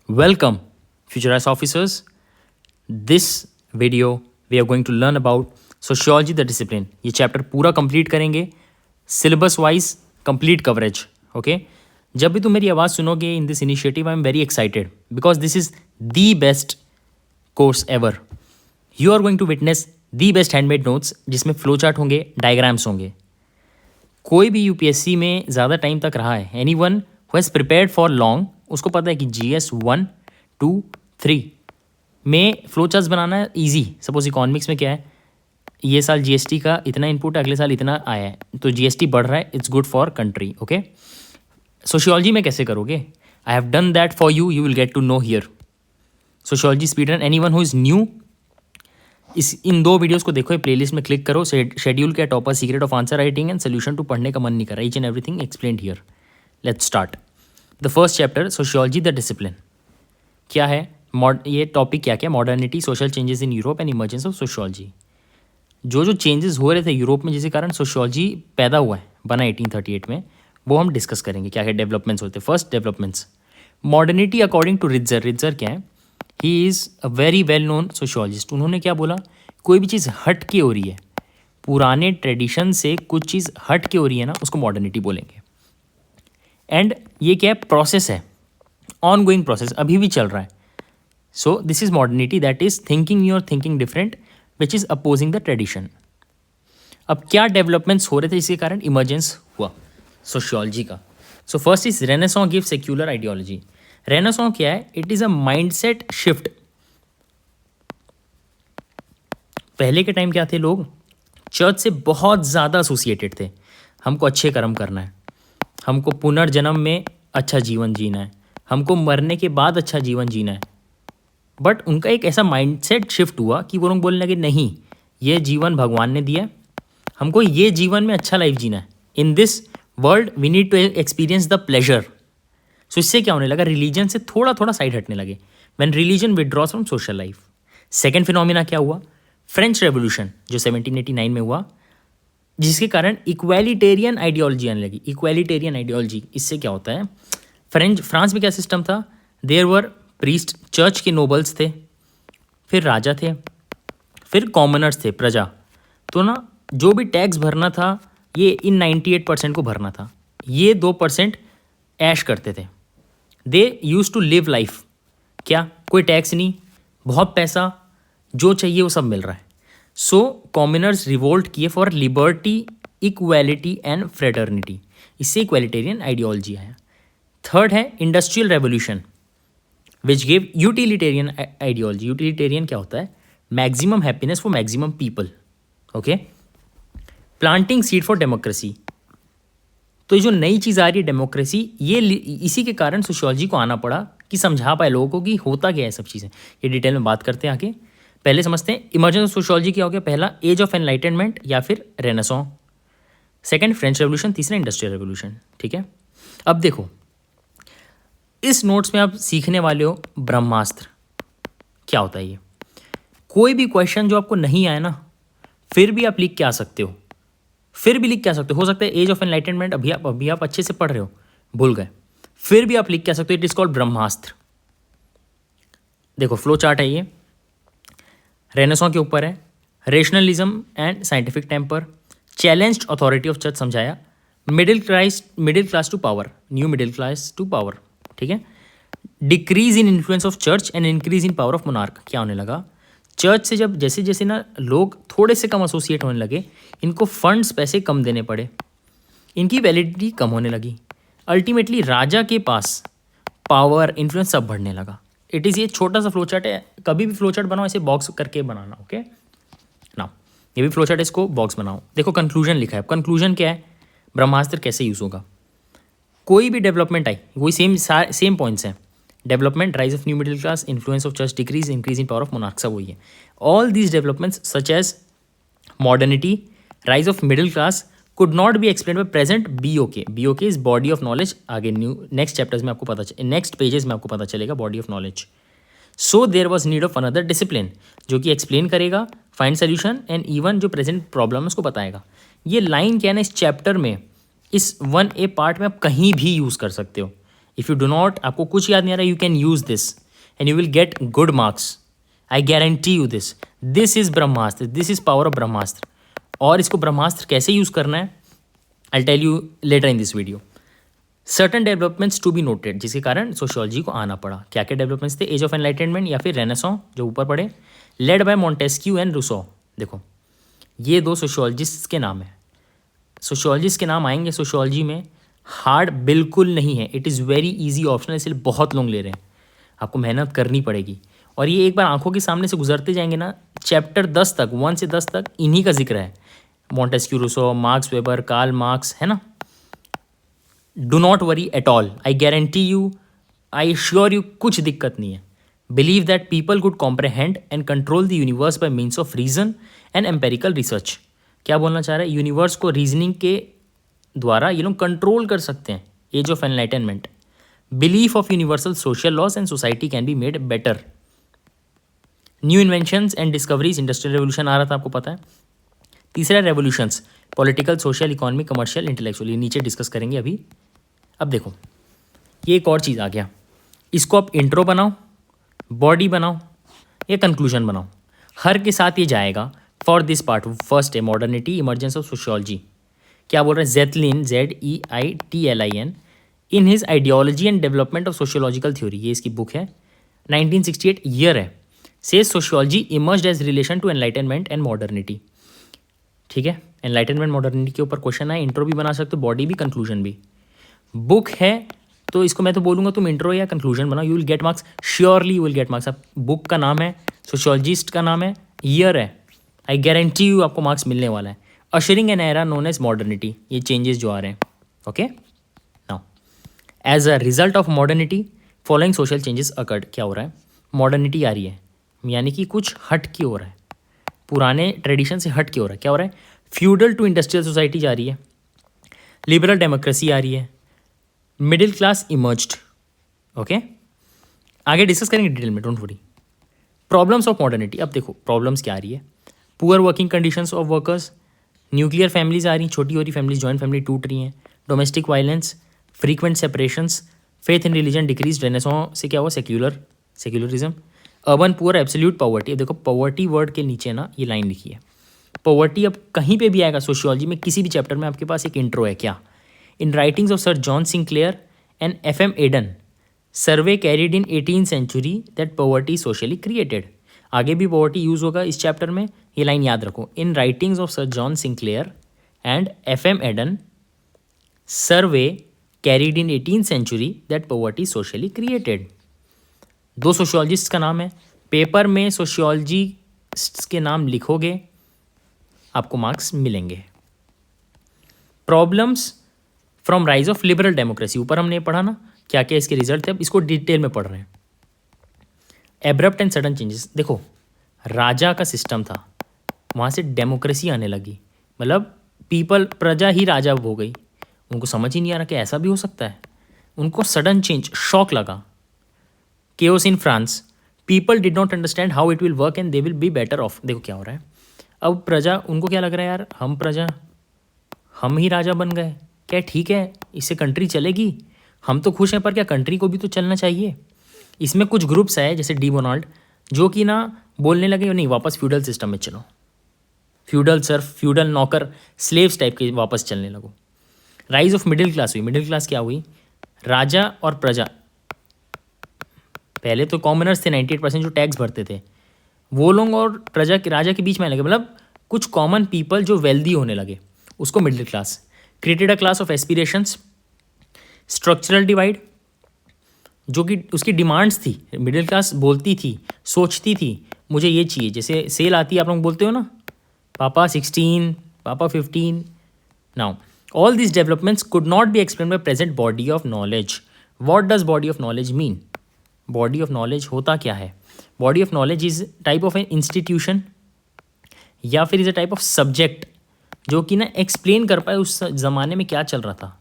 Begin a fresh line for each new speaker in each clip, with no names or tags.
Welcome, Futurized officers. This video we are going to learn about sociology the discipline. ये chapter पूरा complete करेंगे, syllabus wise complete coverage. Okay, जब भी तुम मेरी आवाज़ सुनोगे in this initiative I am very excited because this is the best course ever. You are going to witness the best handmade notes जिसमें फ्लो चार्ट होंगे, diagrams होंगे. कोई भी यूपीएससी में ज़्यादा टाइम तक रहा है, any one who has prepared for long, उसको पता है कि GS 1, 2, 3 में फ्लो चार्ट्स बनाना है ईजी. सपोज इकोनॉमिक्स में क्या है, ये साल GST का इतना इनपुट है, अगले साल इतना आया है, तो GST बढ़ रहा है, it's good for country. Okay, sociology में कैसे करोगे? I have done that for you, you will get to know here. Sociology speed run, any one who is new, इन दो वीडियोस को देखो, प्लेलिस्ट में क्लिक करो. शेड्यूल क्या, topper, secret of answer writing and solution to पढ़ने का मन नहीं कर रहा, each and everything explained here. Let's start the first chapter, sociology the discipline. क्या है ये टॉपिक, क्या क्या modernity, social changes in Europe and emergence of sociology. जो चेंजेस हो रहे थे यूरोप में जिसके कारण सोशियोलॉजी पैदा हुआ है, बना 1838 में, वो हम डिस्कस करेंगे. क्या क्या डेवलपमेंट्स होते हैं. First developments, modernity according to Ritzer. Ritzer क्या है? He is a very well known sociologist. उन्होंने क्या बोला, कोई भी चीज़ हट के हो रही है, पुराने ट्रेडिशन से कुछ चीज़ हट के हो रही है ना, उसको मॉडर्निटी बोलेंगे. एंड ये क्या है, प्रोसेस है, ऑन गोइंग प्रोसेस, अभी भी चल रहा है. So this is modernity, that is thinking new और thinking different which is opposing the tradition. अब क्या डेवलपमेंट्स हो रहे थे इसके कारण इमर्जेंस हुआ सोशियोलॉजी का. So first is renaissance give secular ideology. Renaissance क्या है? It is a mindset shift. पहले के टाइम क्या थे, लोग चर्च से बहुत ज़्यादा एसोसिएटेड थे. हमको अच्छे कर्म करना है, हमको पुनर्जन्म में अच्छा जीवन जीना है, हमको मरने के बाद अच्छा जीवन जीना है. बट उनका एक ऐसा माइंडसेट शिफ्ट हुआ कि वो लोग बोलने लगे, नहीं, ये जीवन भगवान ने दिया है, हमको ये जीवन में अच्छा लाइफ जीना है. In this world we need to experience the pleasure. So इससे क्या होने लगा, रिलीजन से थोड़ा थोड़ा साइड हटने लगे. When religion withdraws from social life. Second phenomena क्या हुआ, फ्रेंच रेवोल्यूशन जो 1789 में हुआ, जिसके कारण इक्वालिटेरियन आइडियोलॉजी आने लगी. इक्वालिटेरियन आइडियोलॉजी, इससे क्या होता है, फ्रांस में क्या सिस्टम था, देयर वर प्रीस्ट, चर्च के नोबल्स थे, फिर राजा थे, फिर कॉमनर्स थे, प्रजा. तो ना जो भी टैक्स भरना था, ये इन 98% को भरना था, ये 2% ऐश करते थे. दे यूज टू लिव लाइफ. क्या, कोई टैक्स नहीं, बहुत पैसा, जो चाहिए वो सब मिल रहा है. सो कॉमनर्स रिवोल्ट किए for liberty, equality and fraternity. इससे इक्वालिटेरियन आइडियोलॉजी आया. थर्ड है industrial revolution which give utilitarian ideology. Utilitarian क्या होता है, maximum happiness for maximum people. Okay, planting seed for democracy. तो ये जो नई चीज़ आ रही है डेमोक्रेसी, ये इसी के कारण सोशियोलॉजी को आना पड़ा कि समझा पाए लोगों को कि होता क्या है सब चीज़ें. ये डिटेल में बात करते हैं आगे. पहले समझते हैं इमर्जेंस ऑफ सोशियोलॉजी क्या हो गया. पहला एज ऑफ एनलाइटनमेंट या फिर रेनेसां. Second French revolution. तीसरा इंडस्ट्रियल रेवोल्यूशन. ठीक है, अब देखो इस नोट्स में आप सीखने वाले हो ब्रह्मास्त्र. क्या होता है ये, कोई भी क्वेश्चन जो आपको नहीं आया ना, फिर भी आप लिख के आ सकते हो, फिर भी लिख के आ सकते हो सकता है एज ऑफ एनलाइटनमेंट अभी आप अच्छे से पढ़ रहे हो, भूल गए, फिर भी आप लिख के आ सकते हो. It is called Brahmastra. देखो फ्लो चार्ट है ये, रेनेसां के ऊपर है, rationalism and scientific temper, challenged authority of church समझाया, middle class to power, new middle class to power. ठीक है, decrease in influence of church and increase in power of monarch. क्या होने लगा, चर्च से जब जैसे जैसे ना लोग थोड़े से कम एसोसिएट होने लगे, इनको फंड्स पैसे कम देने पड़े, इनकी वैलिडिटी कम होने लगी. अल्टीमेटली राजा के पास पावर, इन्फ्लुएंस सब बढ़ने लगा. इट इज़ ये छोटा सा फ्लो चार्ट है, कभी भी फ्लो चार्ट बनाओ ऐसे बॉक्स करके बनाना. ओके ना, ये भी फ्लो चार्ट है, इसको बॉक्स बनाओ. देखो कंक्लूजन लिखा है. कंक्लूजन क्या है, ब्रह्मास्त्र कैसे यूज़ होगा. कोई भी डेवलपमेंट आई, वही सेम पॉइंट्स हैं. Development, rise of new middle class, influence of church, decrease increase in power of monarch, सब वही है. All these developments such as modernity, rise of middle class could not be explained by present BOK. BOK is body of knowledge. आगे next chapters में आपको पता next pages में आपको पता चलेगा body of knowledge. So there was need of another discipline जो कि एक्सप्लेन करेगा, फाइंड सोल्यूशन एंड इवन जो प्रेजेंट प्रॉब्लम है उसको बताएगा. ये लाइन क्या है ना, इस चैप्टर में, इस 1A पार्ट में आप कहीं भी यूज़ कर सकते हो. इफ़ यू डू नॉट, आपको कुछ याद नहीं आ रहा, you can use this and you will get good marks. I guarantee you this. This is Brahmastra, this is power of Brahmastra. और इसको ब्रह्मास्त्र कैसे यूज़ करना है, I tell you later in this video. Certain developments to be noted, जिसके कारण sociology को आना पड़ा। क्या क्या डेवलपमेंट्स थे? एज ऑफ एनलाइटनमेंट या फिर रेनेसॉ जो ऊपर पढ़े, led by Montesquieu and Rousseau. देखो ये दो सोशियोलॉजिस्ट के नाम है, सोशियोलॉजिस्ट के नाम आएंगे सोशियोलॉजी में, हार्ड बिल्कुल नहीं है, it is very easy optional, इसलिए बहुत लोग ले रहे हैं, आपको मेहनत करनी पड़ेगी। और ये एक बार आंखों के सामने से गुजरते जाएंगे ना, चैप्टर 10 तक, 1 से 10 तक इन्हीं का जिक्र है, Montesquieu, Rousseau, Marx Weber, Karl Marx, है ना। Do not worry at all, I guarantee you, I sure you, कुछ दिक्कत नहीं है। Believe that people could comprehend and control the universe by means of reason and empirical research. क्या बोलना चाह रहा है? यूनिवर्स को रीजनिंग के द्वारा ये लोग कंट्रोल कर सकते हैं। Age of enlightenment, belief of universal social laws and society can be made better. New inventions and discoveries, industrial revolution आ रहा था, आपको पता है। तीसरा revolutions, political, social, economic, commercial, intellectual, ये नीचे डिस्कस करेंगे अभी। अब देखो ये एक और चीज़ आ गया, इसको आप इंट्रो बनाओ, बॉडी बनाओ या कंक्लूजन बनाओ, हर के साथ ये जाएगा। फॉर दिस पार्ट फर्स्ट है मॉडर्निटी, इमर्जेंस ऑफ सोशियोलॉजी। क्या बोल रहे हैं? Zeitlin, ZEITLIN, in his ideology and development of sociological theory, ये इसकी बुक है, 1968 ईयर है। Says sociology emerged as relation to enlightenment and modernity. ठीक है, एनलाइटनमेंट मॉडर्निटी के ऊपर क्वेश्चन है, इंट्रो भी बना सकते हो, बॉडी भी, कंक्लूजन भी। बुक है तो इसको मैं तो बोलूँगा तुम इंट्रो या कंक्लूजन बनाओ, you will get marks, surely you will get marks. अब बुक का नाम है, सोशियोलॉजिस्ट का नाम है, ईयर है, आई गारंटी यू आपको मार्क्स मिलने वाला है। Ushering an era known as modernity, ये चेंजेस जो आ रहे हैं। Okay, now as a result of modernity following social changes occurred. क्या हो रहा है? मॉडर्निटी आ रही है, यानी कि कुछ हट के हो रहा है, पुराने ट्रेडिशन से हट के हो रहा है। क्या हो रहा है? फ्यूडल टू इंडस्ट्रियल सोसाइटी जा रही है, लिबरल डेमोक्रेसी आ रही है, मिडिल क्लास इमर्ज्ड। ओके, आगे डिस्कस करेंगे डिटेल में, don't worry. Problems of modernity, अब देखो प्रॉब्लम्स क्या आ रही है। Poor working conditions of workers, nuclear families आ रही हैं, छोटी हो रही फैमिलीज, जॉइंट फैमिली टूट रही हैं, domestic violence, frequent separations, faith in religion decrease, Renaissance से क्या हुआ? Secularism, urban poor, absolute poverty. देखो पॉवर्टी वर्ड के नीचे ना ये लाइन लिखी है, पॉवर्टी अब कहीं पे भी आएगा सोशियोलॉजी में, किसी भी चैप्टर में आपके पास एक इंट्रो है। क्या? In writings of sir John Sinclair and FM Eden, survey carried in 18th century that poverty socially created. आगे भी पॉवर्टी यूज होगा इस चैप्टर में, ये लाइन याद रखो। In writings of sir John Sinclair and FM Eden, survey carried in 18th century that poverty socially created. दो sociologist का नाम है, पेपर में सोशियोलॉजिस्ट के नाम लिखोगे आपको मार्क्स मिलेंगे। Problems from rise of liberal democracy, ऊपर हमने पढ़ा ना क्या क्या इसके रिजल्ट थे, अब इसको डिटेल में पढ़ रहे हैं। एब्रप्ट एंड सडन चेंजेस, देखो राजा का सिस्टम था, वहाँ से डेमोक्रेसी आने लगी, मतलब पीपल, प्रजा ही राजा हो गई। उनको समझ ही नहीं आ रहा कि ऐसा भी हो सकता है, उनको सडन चेंज, शॉक लगा। Chaos in France, people did not understand how it will work and they will be better of. देखो क्या हो रहा है, अब प्रजा, उनको क्या लग रहा है, यार हम प्रजा, हम ही राजा बन गए, क्या ठीक है, इससे कंट्री चलेगी, हम तो खुश हैं, पर क्या कंट्री को भी तो चलना चाहिए। इसमें कुछ ग्रुप्स है जैसे डी बोनाल्ड, जो कि ना बोलने लगे नहीं, वापस फ्यूडल सिस्टम में चलो, फ्यूडल सर्फ, फ्यूडल नौकर, स्लेव्स टाइप के वापस चलने लगो। राइज ऑफ मिडिल क्लास हुई, मिडिल क्लास क्या हुई? राजा और प्रजा, पहले तो कॉमनर्स थे 98% जो टैक्स भरते थे, वो लोग और प्रजा के, राजा के बीच में लगे, मतलब कुछ कॉमन पीपल जो वेल्दी होने लगे, उसको middle class. Created a class of aspirations, structural divide, जो कि उसकी डिमांड्स थी, मिडिल क्लास बोलती थी, सोचती थी मुझे ये चाहिए, जैसे सेल आती है आप लोग बोलते हो ना, पापा 16, पापा 15। Now all this developments could not be explain by present body of knowledge. What does body of knowledge mean? Body of knowledge होता क्या है? Body of knowledge is type of an institution या फिर is a type of subject जो कि ना explain कर पाए उस ज़माने में क्या चल रहा था।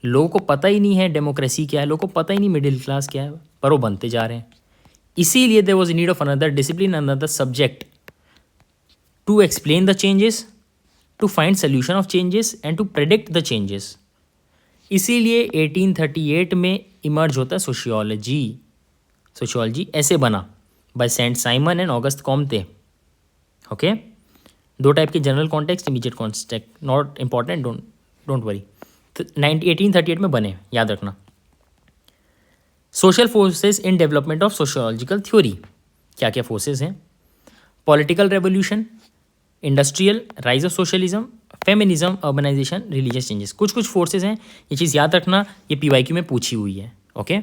लोगों को पता ही नहीं है डेमोक्रेसी क्या है, लोगों को पता ही नहीं मिडिल क्लास क्या है, पर वो बनते जा रहे हैं। इसीलिए there was need of another discipline, another subject to explain the changes, to find solution of changes and to predict the changes. इसीलिए 1838 में इमर्ज होता है सोशियोलॉजी। सोशियोलॉजी ऐसे बना by Saint Simon and August Comte. Okay, दो type के, general context, immediate context, not important, don't worry. 1838 में बने, याद रखना। Social forces in development of sociological theory, क्या क्या फोर्सेस हैं? Political revolution, industrial, rise of socialism, feminism, urbanization, religious changes, कुछ कुछ फोर्सेस हैं। ये चीज़ याद रखना, ये PYQ में पूछी हुई है। ओके,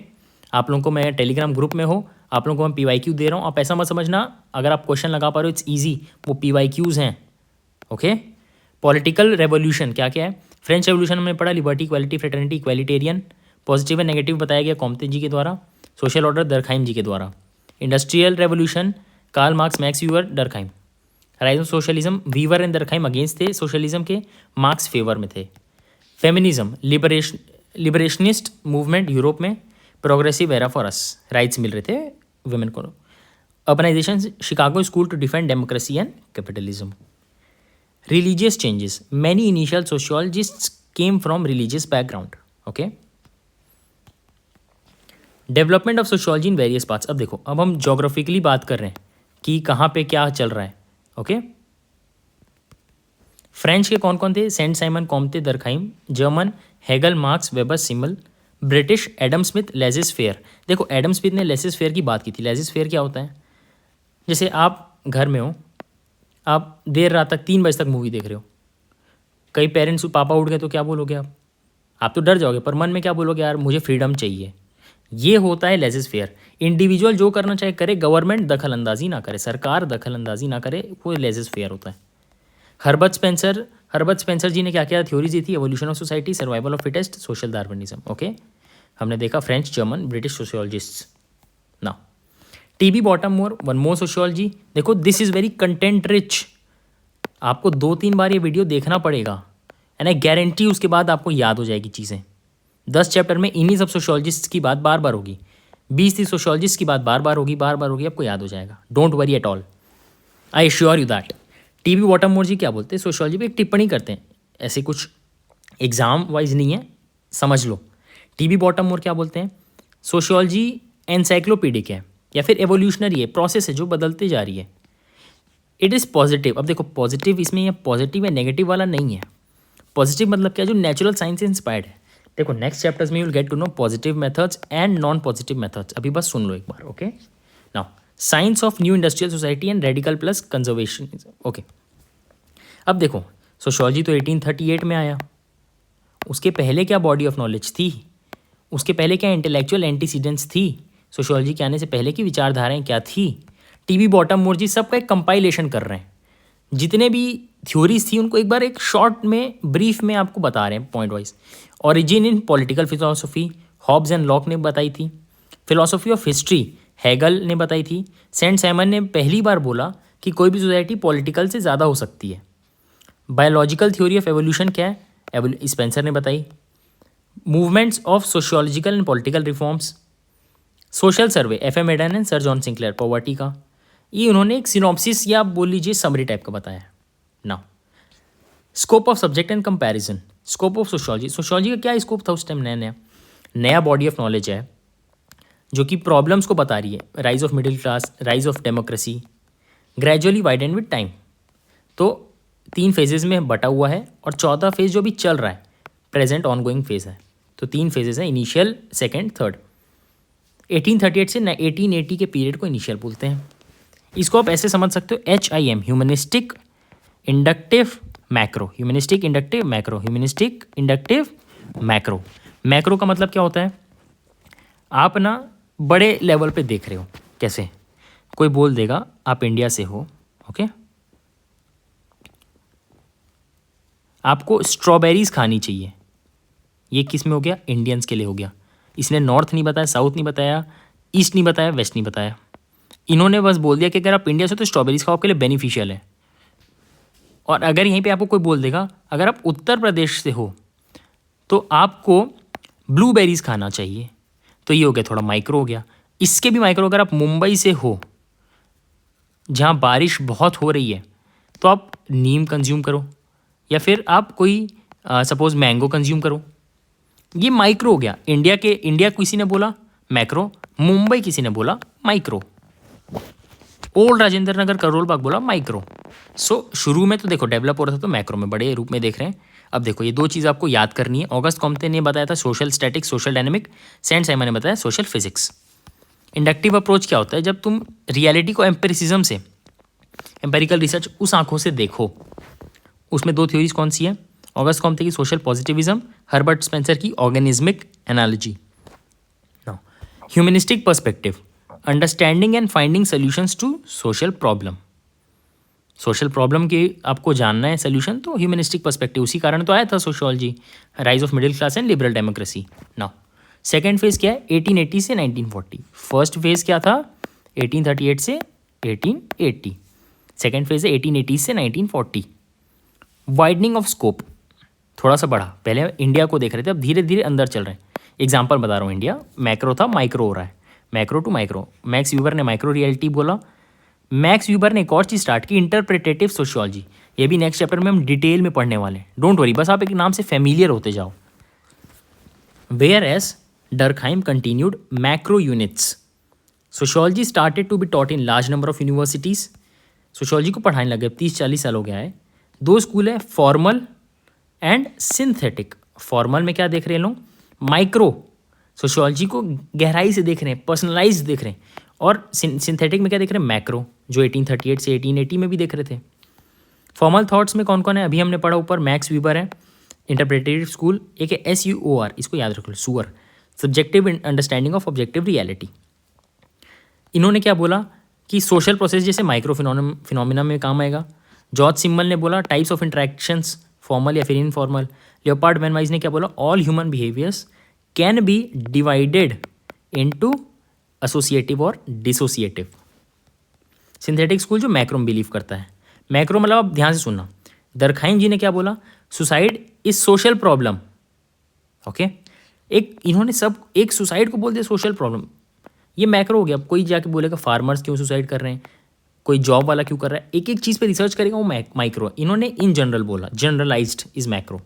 आप लोगों को मैं टेलीग्राम ग्रुप में हो, आप लोगों को मैं PYQ दे रहा हूँ, आप ऐसा मत समझना अगर आप क्वेश्चन लगा पा रहे हो इट्स ईजी, वो PYQs हैं। ओके, पॉलिटिकल रेवोल्यूशन क्या क्या है? फ्रेंच रेवोल्यूशन हमने पढ़ा, liberty, equality, fraternity, egalitarian, positive and negative बताया गया कॉम्ते जी के द्वारा, सोशल ऑर्डर दरखाइम जी के द्वारा। Industrial revolution, Karl Marx, Max Weber, Durkheim. Rise of socialism, Weber and Durkheim against थे सोशलिज्म के, मार्क्स फेवर में थे। फेमिनिज्म, लिबरेशनिस्ट मूवमेंट यूरोप में, progressive era for us, rights मिल रहे थे वुमेन को। Urbanization, Chicago school to defend democracy and capitalism. Religious changes, many initial sociologists came from religious background. Okay, development of sociology in various parts. अब देखो, अब हम geographically बात कर रहे हैं कि कहाँ पे क्या चल रहा है। ओके, फ्रेंच के कौन कौन थे? Saint Simon, Comte, Durkheim. German, Hegel, Marx, Weber, Simmel. British, Adam Smith, laissez faire. देखो, एडम स्मिथ ने लेजिस फेयर की बात की थी। लेजिस फेयर क्या होता है? जैसे आप घर में हो, आप देर रात तक 3 बजे तक मूवी देख रहे हो, कई पेरेंट्स, पापा उठ गए तो क्या बोलोगे आप तो डर जाओगे, पर मन में क्या बोलोगे? यार मुझे फ्रीडम चाहिए। ये होता है लेजिस फेयर। इंडिविजुअल जो करना चाहे करे, गवर्नमेंट दखल अंदाजी ना करे, सरकार दखल अंदाजी ना करे, वो लेजिस फेयर होता है। हर्बर्ट स्पेंसर जी ने क्या क्या थ्योरीज दी थी? Evolution of society, survival of fittest, social Darwinism. Okay, हमने देखा French, German, British sociologists. Now TB Bottomore, one more sociology. देखो, this is very content rich, आपको 2-3 बार ये वीडियो देखना पड़ेगा एंड आई गारंटी उसके बाद आपको याद हो जाएगी चीज़ें। 10 चैप्टर में इन्हीं सब सोशियोलॉजिस्ट की बात बार बार होगी, 20-30 सोशियोलॉजिस्ट की बात बार बार होगी, आपको याद हो जाएगा। Don't worry at all, I assure you that. TB बॉटममोर जी क्या बोलते हैं? सोशियोलॉजी पे एक टिप्पणी करते हैं, ऐसे कुछ एग्जाम वाइज नहीं है, समझ लो। TB बॉटममोर क्या बोलते हैं? सोशियोलॉजी एनसाइक्लोपीडिक है या फिर एवोल्यूशनरी है, प्रोसेस है जो बदलती जा रही है। It is positive. अब देखो, पॉजिटिव इसमें ये पॉजिटिव या नेगेटिव वाला नहीं है। पॉजिटिव मतलब क्या? जो नेचुरल साइंस से इंस्पायर्ड है। देखो, नेक्स्ट चैप्टर्स में you will get to know positive methods and non positive methods. अभी बस सुन लो एक बार। Okay, now science of new industrial society and radical plus conservation. Okay, अब देखो, सोशियोलॉजी तो 1838 में आया, उसके पहले क्या बॉडी ऑफ नॉलेज थी? उसके पहले क्या इंटेलेक्चुअल एंटीसीडेंट्स थी? सोशियोलॉजी के आने से पहले की विचारधाराएं क्या थी? TB बॉटममोर जी सबका एक कंपाइलेशन कर रहे हैं, जितने भी थ्योरीज थी उनको एक बार एक शॉर्ट में, ब्रीफ में आपको बता रहे हैं point wise. Origin in political philosophy, Hobbes and Locke ने बताई थी। फिलोसफी ऑफ हिस्ट्री, हेगल ने बताई थी। सेंट साइमन ने पहली बार बोला कि कोई भी सोसाइटी पॉलिटिकल से ज़्यादा हो सकती है। बायोलॉजिकल थ्योरी ऑफ एवोल्यूशन क्या है? स्पेंसर ने बताई। Movements of sociological and political reforms. Social survey, FM Eden and sir John Sinclair, poverty का। ये उन्होंने एक सिनॉप्सिस या बोल लीजिए समरी टाइप का बताया। Now scope of subject and comparison. Scope of sociology, sociology का क्या स्कोप था उस टाइम? नया बॉडी ऑफ नॉलेज है जो कि प्रॉब्लम्स को बता रही है। Rise of middle class, rise of democracy, gradually widened with time. तो 3 फेजेज में बटा हुआ है और 14 फेज जो भी चल रहा है, प्रेजेंट ऑनगोइंग फेज है। तो 3 फेजेज हैं, इनिशियल, सेकेंड, थर्ड। 1838 से 1880 के पीरियड को इनिशियल बोलते हैं। इसको आप ऐसे समझ सकते हो, HIM, humanistic, inductive, macro. Humanistic, inductive, macro. Humanistic, inductive, macro. Macro का मतलब क्या होता है? आप ना बड़े लेवल पे देख रहे हो। कैसे? कोई बोल देगा आप इंडिया से हो, ओके, आपको स्ट्रॉबेरीज खानी चाहिए। ये किस में हो गया? इंडियंस के लिए हो गया। इसने नॉर्थ नहीं बताया, साउथ नहीं बताया, ईस्ट नहीं बताया, वेस्ट नहीं बताया। इन्होंने बस बोल दिया कि अगर आप इंडिया से तो स्ट्रॉबेरीज खाओ, आपके लिए बेनिफिशियल है। और अगर यहीं पे आपको कोई बोल देगा अगर आप उत्तर प्रदेश से हो तो आपको ब्लूबेरीज खाना चाहिए, तो ये हो गया थोड़ा माइक्रो हो गया। इसके भी माइक्रो, अगर आप मुंबई से हो जहाँ बारिश बहुत हो रही है तो आप नीम कंज्यूम करो, या फिर आप कोई सपोज मैंगो कंज्यूम करो। ये माइक्रो हो गया। इंडिया किसी ने बोला मैक्रो, मुंबई किसी ने बोला माइक्रो, ओल्ड राजेंद्र नगर करोल बाग बोला माइक्रो। सो शुरू में तो देखो डेवलप हो रहा था तो मैक्रो में बड़े रूप में देख रहे हैं। अब देखो ये दो चीज़ आपको याद करनी है। ऑगस्ट कॉम्पटे ने बताया था social statics, social dynamic. Saint Simon ने बताया सोशल फिजिक्स। इंडक्टिव अप्रोच क्या होता है? जब तुम रियलिटी को एम्पेरिसिज्म से, एम्पेरिकल रिसर्च उस आंखों से देखो। उसमें दो थ्योरीज कौन सी है? ऑगस्ट कॉम्पटे की सोशल पॉजिटिविज्म, हर्बर्ट स्पेंसर की organismic analogy. Humanistic perspective, understanding and finding solutions to social problem. Social problem के आपको जानना है सोल्यूशन, तो ह्यूमनिस्टिक पर्सपेक्टिव, उसी कारण तो आया था sociology, rise of middle class and liberal democracy. Now second phase क्या है? 1880 से 1940। फर्स्ट फेज क्या था? 1838 से 1880। सेकेंड फेज है 1880 से 1940। वाइडनिंग ऑफ स्कोप, थोड़ा सा बढ़ा। पहले इंडिया को देख रहे थे, अब धीरे धीरे अंदर चल रहे हैं। एग्जाम्पल बता रहा हूँ, इंडिया मैक्रो था, माइक्रो हो रहा है, मैक्रो टू माइक्रो। मैक्स व्यूबर ने माइक्रो रियलिटी बोला। मैक्स व्यूबर ने एक और चीज़ स्टार्ट की, इंटरप्रिटेटिव सोशियोलॉजी। ये भी नेक्स्ट चैप्टर में हम डिटेल में पढ़ने वाले हैं, डोंट वरी, बस आप एक नाम से फेमिलियर होते जाओ। Where as Durkheim continued macro units. Sociology started to be taught in large number of universities. Sociology को पढ़ाने लगे, 30-40 साल हो गया है। दो स्कूल है, फॉर्मल एंड सिंथेटिक। फॉर्मल में क्या देख रहे हैं लोग? माइक्रो सोशियोलॉजी को गहराई से देख रहे हैं, पर्सनलाइज देख रहे हैं। और सिंथेटिक में क्या देख रहे हैं? मैक्रो, जो 1838 से 1880 में भी देख रहे थे। फॉर्मल थॉट्स में कौन कौन है? अभी हमने पढ़ा ऊपर, मैक्स व्यूबर है, इंटरप्रेटिव स्कूल। एक है SUOR, इसको याद रख लो, सुअर, subjective understanding of objective reality. इन्होंने क्या बोला कि सोशल प्रोसेस जैसे माइक्रो फिनोमिना में काम आएगा। जॉर्ज सिम्बल ने बोला टाइप्स ऑफ इंटरेक्शंस, फॉर्मल या फिर इनफॉर्मल। लियोपार्ड मैनवाइज ने क्या बोला? All human behaviours can be divided into associative और डिसोसिएटिव। सिंथेटिक स्कूल जो मैक्रो में बिलीव करता है। मैक्रो मतलब आप ध्यान से सुनना, दरखाइम जी ने क्या बोला? Suicide is social problem. Okay, एक इन्होंने सब एक सुसाइड को बोल दिया सोशल प्रॉब्लम, ये मैक्रो हो गया। अब कोई जाके बोलेगा फार्मर्स क्यों सुसाइड कर रहे हैं, कोई जॉब वाला क्यों कर रहा है, एक एक चीज़ पे रिसर्च करेगा, वो माइक्रो। इन्होंने इन जनरल बोला, generalized is macro.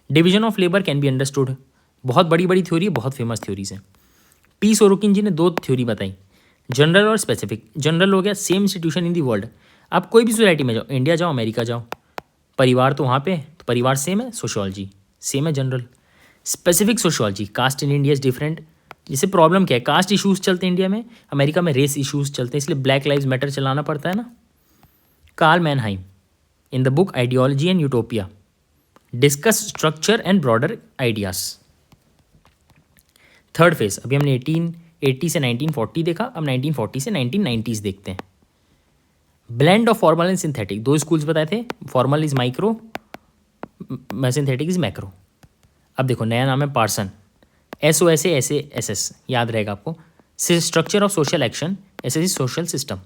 Division of labour can be understood, बहुत बड़ी बड़ी थ्योरी है, बहुत फेमस थ्योरीज हैं। पी सोरोकिन जी ने दो थ्योरी बताई, जनरल और स्पेसिफिक। जनरल हो गया same institution in the world, आप कोई भी सोसाइटी में जाओ, इंडिया जाओ, अमेरिका जाओ, परिवार तो वहाँ पे, तो परिवार सेम है, सोशियोलॉजी सेम है, general. Specific sociology, caste in India is different. जैसे प्रॉब्लम क्या है? कास्ट इशूज़ चलते हैं इंडिया में, अमेरिका में रेस इशूज़ चलते हैं, इसलिए ब्लैक लाइव्स मैटर चलाना पड़ता है ना। Karl Mannheim in the book ideology and utopia discuss structure and broader ideas. Third phase, अभी हमने 1880 से 1940 देखा, अब 1940 से 1990s देखते हैं। Blend of formal and synthetic, दो स्कूल्स बताए थे, formal is micro, synthetic is macro. अब देखो नया नाम है पार्सन, SOSASASS, याद रहेगा आपको। Structure of social action, SS social system,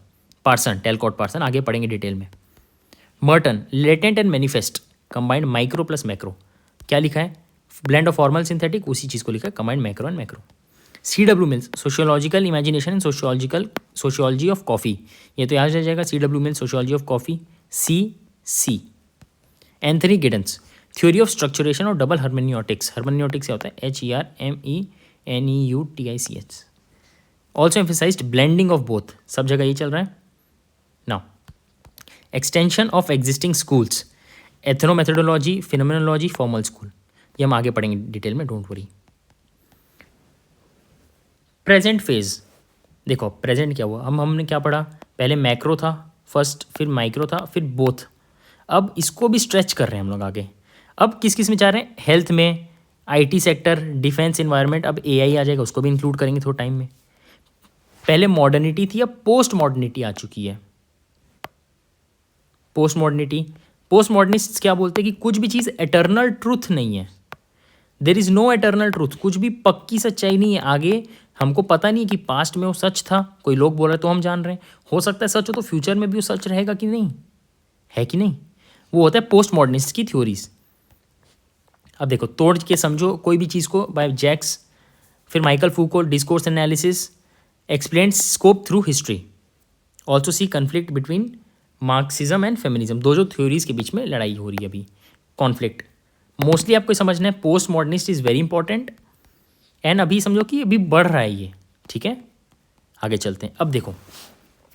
Parson, Talcott Parson, आगे पढ़ेंगे डिटेल में। Merton, latent and manifest, combined micro plus macro. क्या लिखा है? ब्लेंड ऑफ फॉर्मल सिंथेटिक, उसी चीज़ को लिखा है, combined macro and macro. CW Mills, sociological imagination and sociology of coffee, ये तो याद रह जाएगा, CW Mills, sociology of coffee, CC। Anthony Giddens, theory of structuration और डबल हर्मेनियोटिक्स। हर्मेनियोटिक्स क्या होता है? HERMENEUTICS। Also emphasized blending of both, सब जगह ये चल रहा है। Now extension of existing schools, ethnomethodology, phenomenology, formal school, ये हम आगे पढ़ेंगे डिटेल में, डोंट वरी। प्रेजेंट फेज, देखो प्रेजेंट क्या हुआ, हमने क्या पढ़ा? पहले मैक्रो था फर्स्ट, फिर माइक्रो था, फिर बोथ। अब इसको भी स्ट्रेच कर रहे हैं हम लोग आगे। अब किस किस में चाह रहे हैं? हेल्थ में, IT सेक्टर, डिफेंस, इन्वायरमेंट, अब AI आ जाएगा, उसको भी इंक्लूड करेंगे थोड़ा टाइम में। पहले मॉडर्निटी थी, अब पोस्ट मॉडर्निटी आ चुकी है। पोस्ट मॉडर्निस्ट क्या बोलते हैं कि कुछ भी चीज़ एटर्नल ट्रूथ नहीं है, there is no eternal truth, कुछ भी पक्की सच्चाई नहीं है। आगे हमको पता नहीं कि पास्ट में वो सच था, कोई लोग बोल रहे तो हम जान रहे हैं, हो सकता है सच हो तो फ्यूचर में भी वो सच रहेगा कि नहीं, है कि नहीं। वो होता है पोस्ट मॉडर्निस्ट की थ्योरीज। अब देखो तोड़ के समझो कोई भी चीज़ को, बाय जैक्स, फिर Michael Foucault, discourse analysis, explain scope through history. Also see conflict between Marxism and feminism, दो जो थ्योरीज के बीच में लड़ाई हो रही है अभी, कॉन्फ्लिक्ट। मोस्टली आपको समझना है post modernist is very important, and अभी समझो कि अभी बढ़ रहा है ये, ठीक है। आगे चलते हैं। अब देखो,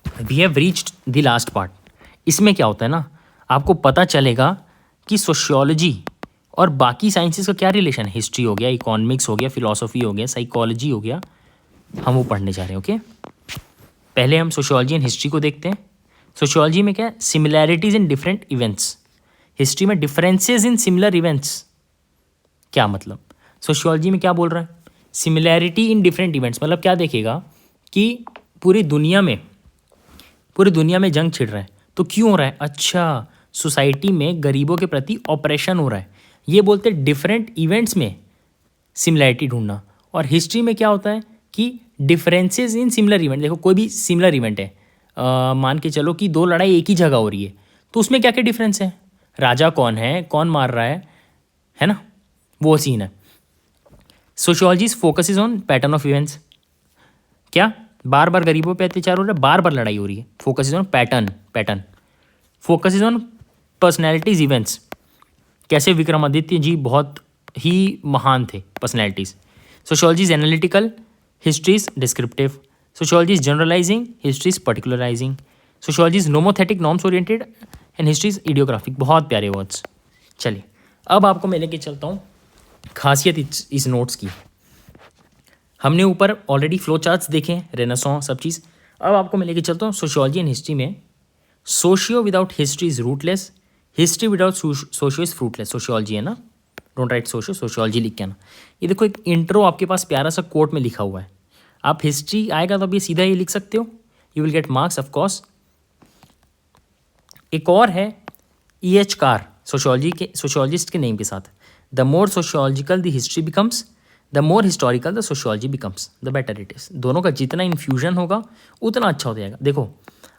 we have reached the last part. इसमें क्या होता है ना, आपको पता चलेगा कि सोशियोलॉजी और बाकी साइंसेस का क्या रिलेशन है। हिस्ट्री हो गया, इकोनॉमिक्स हो गया, फिलॉसफी हो गया, साइकोलॉजी हो गया, हम वो पढ़ने जा रहे हैं। ओके, पहले हम सोशियोलॉजी एंड हिस्ट्री को देखते हैं। सोशियोलॉजी में क्या है, similarities in different events. History में डिफरेंसेस इन सिमिलर इवेंट्स। क्या मतलब, सोशियोलॉजी में क्या बोल रहा है, सिमिलैरिटी इन डिफरेंट इवेंट्स, मतलब क्या देखेगा कि पूरी दुनिया में जंग छिड़ रहा है, तो क्यों हो रहा है, अच्छा सोसाइटी में गरीबों के प्रति ऑपरेशन हो रहा है, ये बोलते हैं डिफरेंट इवेंट्स में सिमिलैरिटी ढूंढना। और हिस्ट्री में क्या होता है कि डिफरेंसेस इन सिमिलर इवेंट। देखो कोई भी सिमिलर इवेंट है, मान के चलो कि दो लड़ाई एक ही जगह हो रही है, तो उसमें क्या क्या डिफरेंस है, राजा कौन है, कौन मार रहा है ना, वो सीन है। Sociology focuses on pattern of events. क्या बार बार गरीबों पे अत्याचार हो रहा है, बार बार लड़ाई हो रही है, focuses on pattern. Focuses on personalities events, कैसे विक्रमादित्य जी बहुत ही महान थे, personalities. Sociology is analytical, history is descriptive. Sociology is generalizing, history is particularizing. Sociology is nomothetic, norms oriented, and history is idiographic. बहुत प्यारे वर्ड्स। चलिए अब आपको मैं लेके चलता हूँ खासियत इस नोट्स की। हमने ऊपर ऑलरेडी फ्लो चार्ट्स देखे हैं, रेनेसां सब चीज़। अब आपको मैं लेके चलता हूँ सोशियोलॉजी एंड हिस्ट्री में। Socio without history is rootless, history without socio is fruitless. Sociology है ना, डोंट राइट सोशियो, सोशियोलॉजी लिख के ना। ये देखो एक इंट्रो आपके पास प्यारा सा कोट में लिखा हुआ है। आप हिस्ट्री आएगा तो आप ये सीधा ये लिख सकते हो, you will get marks of course. एक और है E.H. कार, सोशियोलॉजिस्ट के नेम के साथ। The more sociological the history becomes, the more historical the sociology becomes, the better it is. दोनों का जितना इन्फ्यूजन होगा उतना अच्छा हो जाएगा। देखो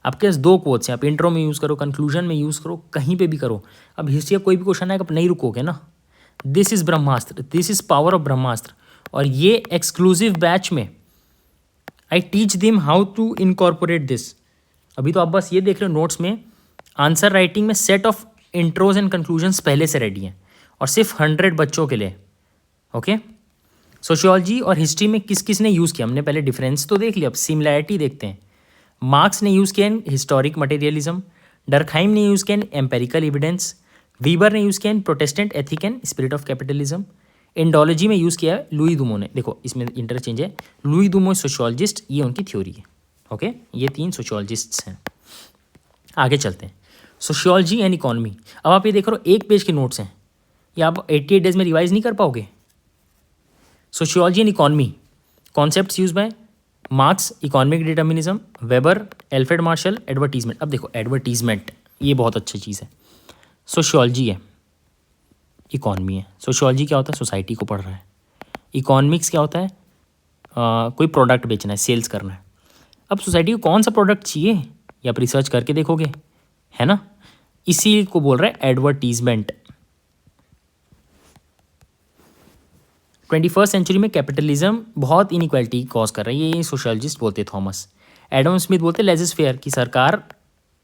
आपके पास दो कोट्स हैं, आप इंट्रो में यूज़ करो, कंक्लूजन में यूज़ करो, कहीं पे भी करो। अब हिस्ट्री का कोई भी क्वेश्चन आएगा आप नहीं रुकोगे ना। This is Brahmastra, this is power of Brahmastra. और ये एक्सक्लूसिव बैच में I teach them how to incorporate this. अभी तो आप बस ये देख रहे हो नोट्स में, आंसर राइटिंग में set of intros and conclusions पहले से रेडी हैं, और सिर्फ 100 बच्चों के लिए। ओके, सोशियोलॉजी और हिस्ट्री में किस किस ने यूज़ किया, हमने पहले डिफरेंस तो देख लिया, अब सिमिलैरिटी देखते हैं। मार्क्स ने यूज़ किया इन हिस्टोरिक मटेरियलिज्म, डरखाइम ने यूज़ किया इन एम्पेरिकल एविडेंस, वीबर ने यूज़ किया in Protestant ethic and spirit of capitalism, Indology में यूज़ किया है लुई दुमो ने। देखो इसमें इंटरचेंज है, लुई दुमो सोशियोलॉजिस्ट, ये उनकी थ्योरी है। ओके, ये 3 सोशियोलॉजिस्ट्स हैं। आगे चलते हैं, सोशियोलॉजी एंड इकोनॉमी। अब आप ये देख रहे हो 1 पेज के नोट्स हैं, ये आप 88 डेज में रिवाइज नहीं कर पाओगे। Sociology and economy, concepts use bye marks, economic determinism, weber, Alfred Marshall, advertisement. अब देखो एडवर्टीजमेंट ये बहुत अच्छी चीज़ है। सोशियोलॉजी है, इकोनॉमी है। सोशियोलॉजी क्या होता है, सोसाइटी को पढ़ रहा है। इकोनॉमिक्स क्या होता है, कोई प्रोडक्ट बेचना है, सेल्स करना है। अब सोसाइटी को कौन सा प्रोडक्ट चाहिए ये आप रिसर्च करके देखोगे, है ना, इसी को बोल रहा है एडवर्टीजमेंट। 21st सेंचुरी में कैपिटलिज्म बहुत इनइक्वालिटी कॉज कर रही है, ये सोशियोलॉजिस्ट बोलते हैं थॉमस। एडम स्मिथ बोलते हैं लेजिस फेयर, की सरकार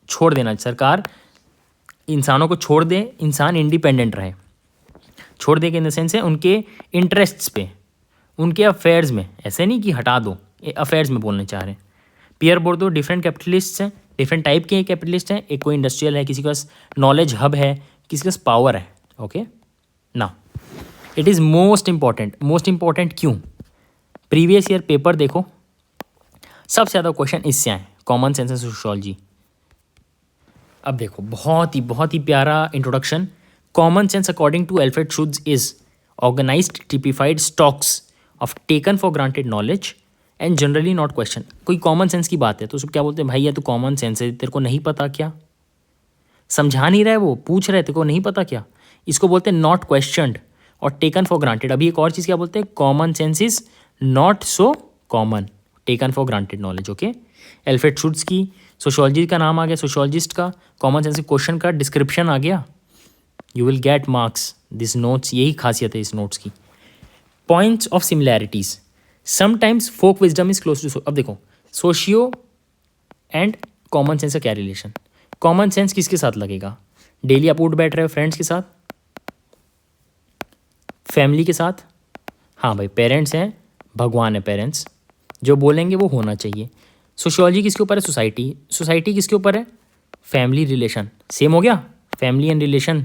छोड़ देना, सरकार इंसानों को छोड़ दे, इंसान इंडिपेंडेंट रहे। छोड़ दे के इन द सेंस है उनके इंटरेस्ट्स पे, उनके अफेयर्स में, ऐसे नहीं कि हटा दो, ये अफेयर्स में बोलने चाह रहे हैं। पियर बोर्दो डिफरेंट कैपिटलिस्ट हैं, डिफरेंट टाइप के कैपिटलिस्ट हैं। एक कोई इंडस्ट्रियल है, किसी के पास नॉलेज हब है, किसी के पास पावर है। ओके ना, इट इज़ मोस्ट इंपॉर्टेंट क्यों, प्रीवियस ईयर पेपर देखो, सबसे ज़्यादा क्वेश्चन इससे आए, कॉमन सेंस एंड सोशियोलॉजी। अब देखो बहुत ही प्यारा introduction. Common sense according to Alfred Schutz is organized typified stocks of taken for granted knowledge and generally not question. कोई कॉमन सेंस की बात है तो सब क्या बोलते हैं, भाई या तो कॉमन सेंस है, तेरे को नहीं पता क्या, समझा नहीं रहा है वो, पूछ रहे तेरे को नहीं पता क्या, इसको बोलते हैं नॉट क्वेश्चनड और टेकन फॉर ग्रांटेड। अभी एक और चीज़ क्या बोलते हैं, common sense is not so common, taken for granted knowledge. Okay, Alfred Schutz की सोशियोलॉजी का नाम आ गया, सोशियोलॉजिस्ट का, कॉमन सेंस क्वेश्चन का डिस्क्रिप्शन आ गया, you will get marks this notes. यही खासियत है इस नोट्स की। Points of similarities, sometimes folk wisdom is close to. अब देखो सोशियो एंड कॉमन सेंस का क्या रिलेशन, कॉमन सेंस किसके साथ लगेगा, डेली आप उठ बैठ रहे हो फ्रेंड्स के साथ, फैमिली के साथ, हाँ भाई पेरेंट्स हैं, भगवान है पेरेंट्स, जो बोलेंगे वो होना चाहिए। सोशियोलॉजी किसके ऊपर है? सोसाइटी। सोसाइटी किसके ऊपर है? Family relation. सेम हो गया, फैमिली एंड रिलेशन,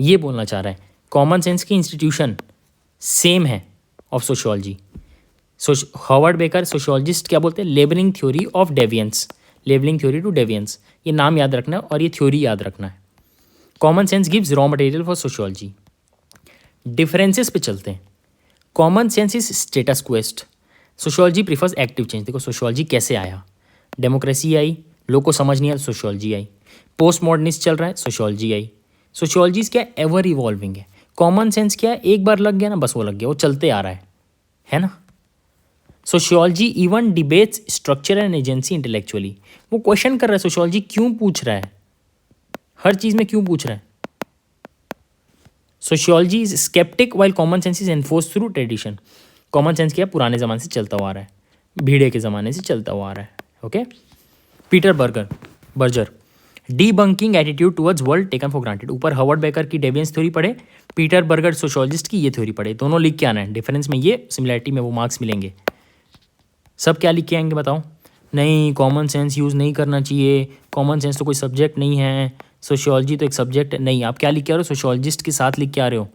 ये बोलना चाह रहा है। कॉमन सेंस की इंस्टीट्यूशन सेम है of sociology. Howard Becker sociologist क्या बोलते हैं? Labelling theory of deviance, labelling theory to deviance, ये नाम याद रखना है और ये थ्योरी याद रखना है। Common sense gives raw material for sociology. Differences पे चलते हैं। Common sense is status quest, sociology prefers active change. देखो सोशियोलॉजी कैसे आया? डेमोक्रेसी आई, लोग को समझ नहीं आया, सोशियोलॉजी आई। पोस्ट मॉडर्निस्ट चल रहा है, सोशियोलॉजी आई। सोशियोलॉजी क्या? एवर इवॉल्विंग है। कॉमन सेंस क्या है? एक बार लग गया ना बस वो लग गया, वो चलते आ रहा है ना। Sociology even debates structure and agency intellectually, वो क्वेश्चन कर रहा है सोशियोलॉजी क्यों पूछ रहा है, हर चीज़ में क्यों पूछ रहा है। Sociology is sceptic while common sense is enforce through tradition. Common sense क्या? पुराने ज़माने से चलता हुआ आ रहा है, भीड़े के ज़माने से चलता हुआ आ रहा है। Okay. Peter Berger debunking attitude towards world taken for granted. ऊपर हॉवर्ड बेकर की डेवियंस थ्योरी पढ़े, पीटर बर्गर सोशियोलॉजिस्ट की ये थ्योरी पढ़े, दोनों लिख के आना है। डिफरेंस में ये, सिमिलैरिटी में वो, मार्क्स मिलेंगे। सब क्या लिख के आएंगे बताओ? नहीं, कॉमन सेंस यूज़ नहीं करना चाहिए, कॉमन सेंस तो कोई सब्जेक्ट नहीं है, सोशियोलॉजी तो एक सब्जेक्ट नहीं। आप क्या लिख के आ रहे हो? सोशियोलॉजिस्ट के साथ लिख के आ रहे हो।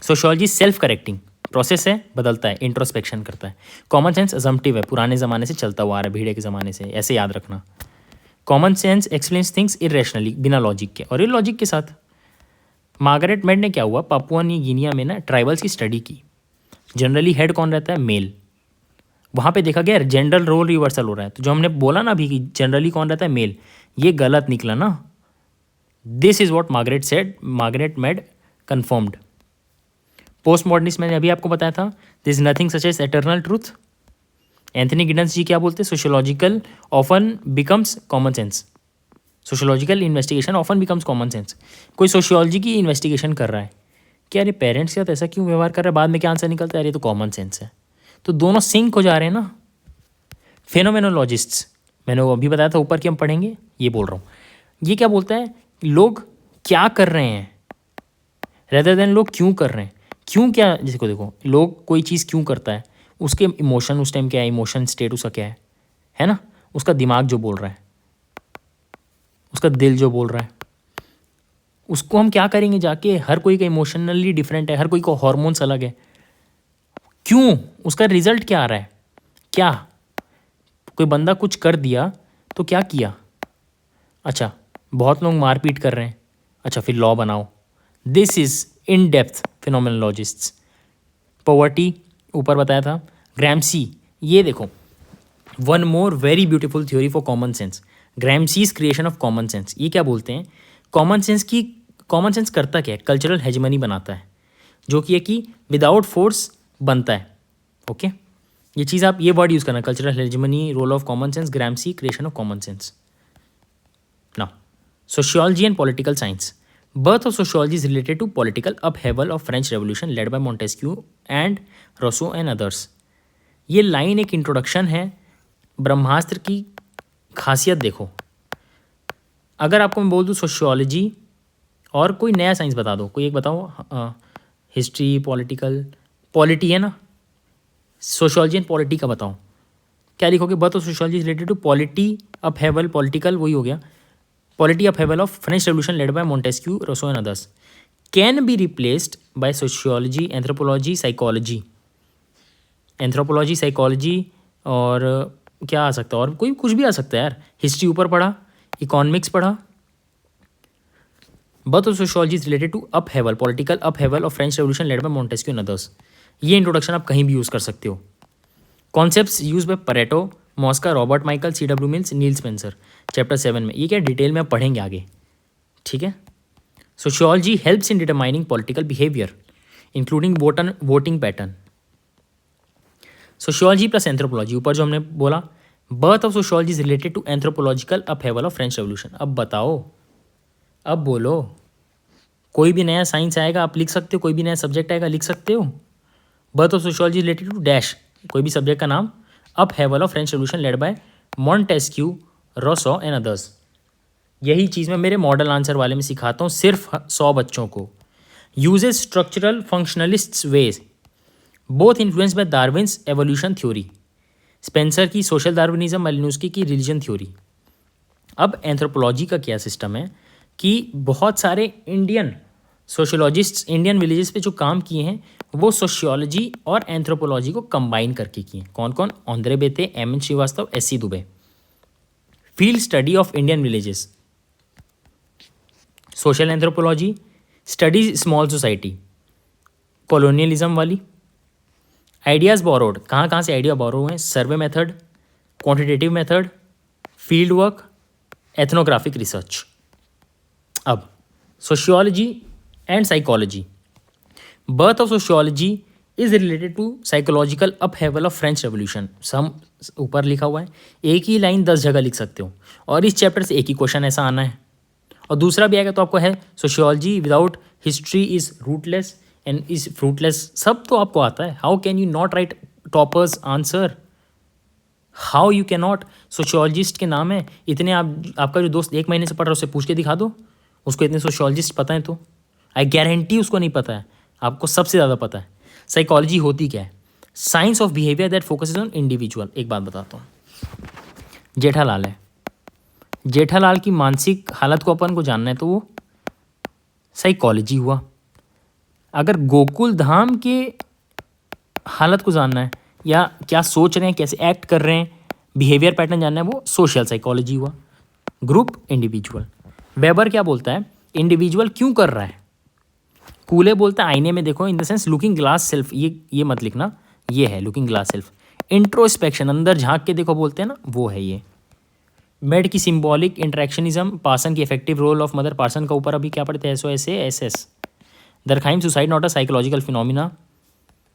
सोशियोलॉजी सेल्फ करेक्टिंग प्रोसेस है, बदलता है, इंट्रोस्पेक्शन करता है। कॉमन सेंस अजम्पटिव है, पुराने ज़माने से चलता हुआ आ रहा है, भीड़े के ज़माने से, ऐसे याद रखना। Common sense explains things irrationally, बिना लॉजिक के, और ये लॉजिक के साथ। मार्गरेट मेड ने क्या हुआ, पापुआ न्यू गिनिया में ना ट्राइबल्स की स्टडी की। जनरली हेड कौन रहता है? मेल। वहाँ पे देखा गया जेंडर रोल रिवर्सल हो रहा है। तो जो हमने बोला ना अभी कि जनरली कौन रहता है? मेल, ये गलत निकला ना। This is what Margaret said, Margaret made confirmed. Post modernist मैंने अभी आपको बताया था, this nothing such as eternal truth. Anthony Giddens ji क्या बोलते हैं? Sociological often becomes common sense, sociological investigation often becomes common sense. कोई सोशियोलॉजी की इन्वेस्टिगेशन कर रहा है कि अरे पेरेंट्स के साथ ऐसा क्यों व्यवहार कर रहा है, बाद में क्या आंसर निकलता है? अरे तो कॉमन सेंस है। तो दोनों सिंक हो जा रहे हैं ना। फेनोमेनोलॉजिस्ट्स, मैंने वो अभी बताया था ऊपर की हम पढ़ेंगे, ये बोल रहा हूँ। ये क्या बोलता है? लोग क्या कर रहे हैं रेदर देन लोग क्यों कर रहे हैं। क्यों क्या, जैसे को देखो, लोग कोई चीज़ क्यों करता है, उसके इमोशन उस टाइम क्या है, इमोशन स्टेट उसका क्या है ना, उसका दिमाग जो बोल रहा है, उसका दिल जो बोल रहा है, उसको हम क्या करेंगे जाके। हर कोई का इमोशनली डिफरेंट है, हर कोई को हॉर्मोन्स अलग है। क्यों, उसका रिजल्ट क्या आ रहा है? क्या कोई बंदा कुछ कर दिया तो क्या किया? अच्छा, बहुत लोग मारपीट कर रहे हैं, अच्छा फिर लॉ बनाओ। This is in depth phenomenologists. Poverty ऊपर बताया था। ग्रैम्सी, ये देखो, one more very beautiful theory for common sense, Gramsci's creation of common sense. ये क्या बोलते हैं? कॉमन सेंस करता क्या है? कल्चरल हेजमनी बनाता है, जो कि है कि विदाउट फोर्स बनता है। ओके, ये चीज़ आप ये वर्ड यूज़ करना, cultural hegemony, role of common sense, Gramsci, creation of common sense. Now sociology and political science. Birth of sociology is related to political upheaval of French revolution led by Montesquieu and Rousseau and others. ये line एक introduction है। ब्रह्मास्त्र की खासियत देखो, अगर आपको मैं बोल दूँ सोशियोलॉजी और कोई नया साइंस बता दो, कोई एक बताओ, हिस्ट्री, पॉलिटिकल, पॉलिटी है ना, सोशियोलॉजी एंड पॉलिटी का बताओ, क्या लिखोगे? Birth of sociology is related to polity upheaval, political वही हो गया, polity upheaval of French revolution led by Montesquieu, Rousseau and others, can be replaced by sociology, anthropology, psychology. Anthropology, psychology और क्या आ सकता है? और कोई कुछ भी आ सकता है यार। हिस्ट्री ऊपर पढ़ा, इकोनॉमिक्स पढ़ा। Birth of sociology is related to upheaval, political upheaval of French revolution led by Montesquieu and others. ये इंट्रोडक्शन आप कहीं भी यूज़ कर सकते हो। Concepts use by Pareto, Mosca, Robert Michael, C.W. Mills, Neil Spencer, chapter 7 में। ये क्या डिटेल में आप पढ़ेंगे आगे, ठीक है। Sociology helps in determining political behaviour including voting pattern. Sociology plus anthropology, ऊपर जो हमने बोला, birth of sociology is related to anthropological upheaval of French revolution. अब बताओ, अब बोलो, कोई भी नया साइंस आएगा आप लिख सकते हो, कोई भी नया सब्जेक्ट आएगा लिख सकते हो। Birth of sociology related to dash, कोई भी सब्जेक्ट का नाम, upheaval of French revolution led by Montesquieu, Rousseau and others. यही चीज़ मैं मेरे मॉडल आंसर वाले में सिखाता हूँ सिर्फ 100 बच्चों को। Uses structural functionalist ways, both influence by Darwin's evolution theory, Spencer की सोशल डार्विनिज्म, मालिनोस्की की रिलीजन थ्योरी। अब एंथ्रोपोलॉजी का क्या सिस्टम है कि बहुत सारे इंडियन सोशियोलॉजिस्ट्स इंडियन विलेजेस पे जो काम किए हैं वो सोशियोलॉजी और एंथ्रोपोलॉजी को कंबाइन करके किए हैं। कौन कौन? Andre Beteille, M N Srivastava, S C Dubey. Field study of Indian villages, social anthropology, studies small society, colonialism वाली। आइडियाज़ बोरोड, कहाँ कहाँ से आइडिया बोरो हुए हैं? Survey method, quantitative method, field work, ethnographic research. अब sociology and psychology. Birth of sociology is related to psychological upheaval of French revolution. सम ऊपर लिखा हुआ है, एक ही लाइन 10 जगह लिख सकते हो और इस चैप्टर से एक ही क्वेश्चन ऐसा आना है। और दूसरा भी आएगा तो आपको है sociology without history is rootless and is fruitless. सब तो आपको आता है। How can you not right toppers answer? How you can not? Sociologist के नाम है इतने। आपका जो दोस्त 1 महीने से पढ़ रहा है उससे पूछ के दिखा दो, उसको इतने सोशियोलॉजिस्ट पता है तो आई गारंटी उसको नहीं पता है, आपको सबसे ज़्यादा पता है। साइकोलॉजी होती क्या है? Science of behaviour that focuses on individual. एक बात बताता हूँ, जेठालाल है, जेठालाल की मानसिक हालत को अपन को जानना है तो वो साइकोलॉजी हुआ। अगर गोकुल धाम के हालत को जानना है या क्या सोच रहे हैं, कैसे एक्ट कर रहे हैं, बिहेवियर पैटर्न जानना है, वो सोशल साइकोलॉजी हुआ। Group individual. वेबर क्या बोलता है? इंडिविजुअल क्यों कर रहा है? कूले बोलता है आईने में देखो, in the sense looking glass self. ये मत लिखना, ये है लुकिंग ग्लास सेल्फ। इंट्रोस्पेक्शन, अंदर झांक के देखो बोलते हैं ना, वो है ये। मेड की सिंबॉलिक इंटरेक्शनिज्म, पार्सन की effective role of mother. Parson का ऊपर अभी क्या पढ़ते हैं? एस। Durkheim suicide not a psychological phenomena.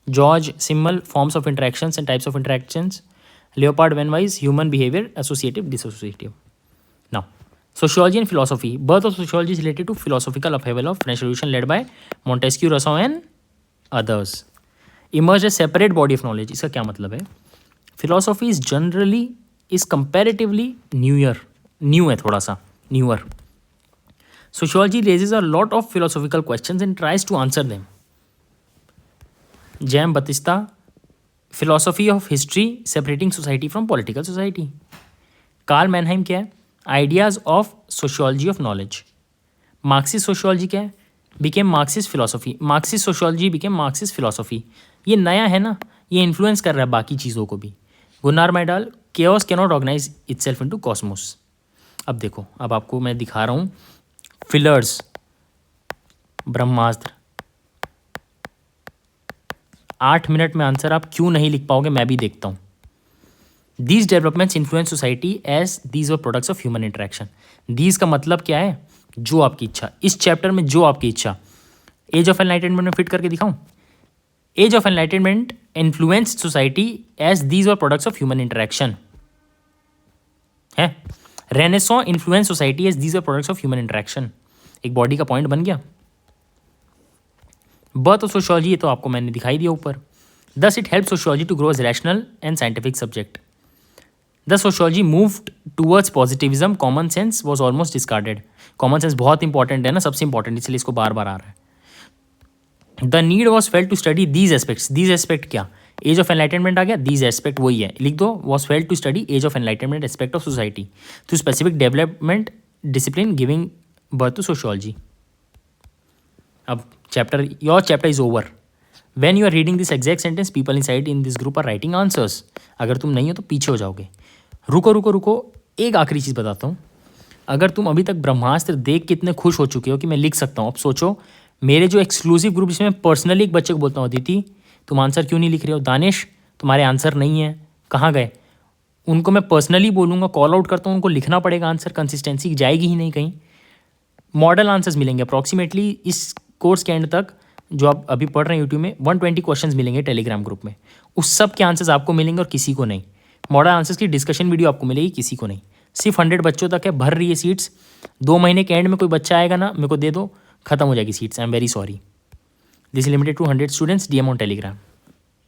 George Simmel, forms of interactions and types of interactions. Leopold von Wiese, human behaviour associative dissociative. Now sociology and philosophy. Birth of sociology is related to philosophical upheaval of French Revolution led by Montesquieu, Rousseau and others. Emerged a separate body of knowledge. इसका क्या मतलब है? Philosophy is generally is comparatively new है थोड़ा सा newer. Sociology raises a lot of philosophical questions and tries to answer them. Jean Baptista, philosophy of history separating society from political society. Karl Mannheim क्या है? Ideas of sociology of knowledge. Marxist sociology क्या है? Became Marxist philosophy. Marxist sociology became Marxist philosophy. ये नया है ना, ये influence कर रहा है बाकी चीज़ों को भी। Gunnar Myrdal, chaos can not organize itself into cosmos. अब देखो, अब आपको मैं दिखा रहा हूँ फिलर्स, ब्रह्मास्त्र। 8 मिनट में आंसर आप क्यों नहीं लिख पाओगे मैं भी देखता हूँ। These developments influence society as these were products of human interaction. These का मतलब क्या है? जो आपकी इच्छा। इस चैप्टर में जो आपकी इच्छा। एज ऑफ एनलाइटनमेंट में फिट करके दिखाऊं? Age of enlightenment influenced society as these were products of human interaction है। Renaissance influence society as these were products of human interaction. एक बॉडी का पॉइंट बन गया। बर्थ ऑफ सोशियोलॉजी, ये तो आपको मैंने दिखाई दिया ऊपर। Thus it help sociology to grow as rational and scientific subject. Thus sociology moved towards positivism. Common sense was almost discarded. Common sense बहुत इंपॉर्टेंट है ना, सबसे इंपॉर्टेंट, इसलिए इसको बार बार आ रहा है। The need was felt to study these aspects. These aspect क्या? As of enlightenment आ गया, these aspect वही है, लिख दो। was felt to study age of enlightenment aspect of society through specific development discipline giving birth to sociology. अब chapter, your chapter is over. When you are reading this exact sentence, people inside in this group are writing answers. अगर तुम नहीं हो तो पीछे हो जाओगे। रुको, एक आखिरी चीज़ बताता हूँ। अगर तुम अभी तक ब्रह्मास्त्र देख के इतने खुश हो चुके हो कि मैं लिख सकता हूँ, अब सोचो मेरे जो एक्सक्लूसिव ग्रुप जिसमें मैं पर्सनली एक बच्चे को बोलता हूँ, अदिति तुम आंसर क्यों नहीं लिख रहे हो, दानिश तुम्हारे आंसर नहीं है, कहाँ गए, उनको मैं पर्सनली बोलूँगा, कॉल आउट करता हूँ, उनको लिखना पड़ेगा आंसर, कंसिस्टेंसी जाएगी ही नहीं कहीं। मॉडल आंसर्स मिलेंगे अप्रॉक्सीमेटली इस कोर्स के एंड तक। जो आप अभी पढ़ रहे हैं यूट्यूब में 120 क्वेश्चंस मिलेंगे टेलीग्राम ग्रुप में, उस सब के आंसर्स आपको मिलेंगे और किसी को नहीं। मॉडल आंसर्स की डिस्कशन वीडियो आपको मिलेगी, किसी को नहीं। सिर्फ 100 बच्चों तक है, भर रही है सीट्स। 2 महीने के एंड में कोई बच्चा आएगा ना, मेरे को दे दो, खत्म हो जाएगी seats. I am very sorry. This limited to 100 students. DM on Telegram.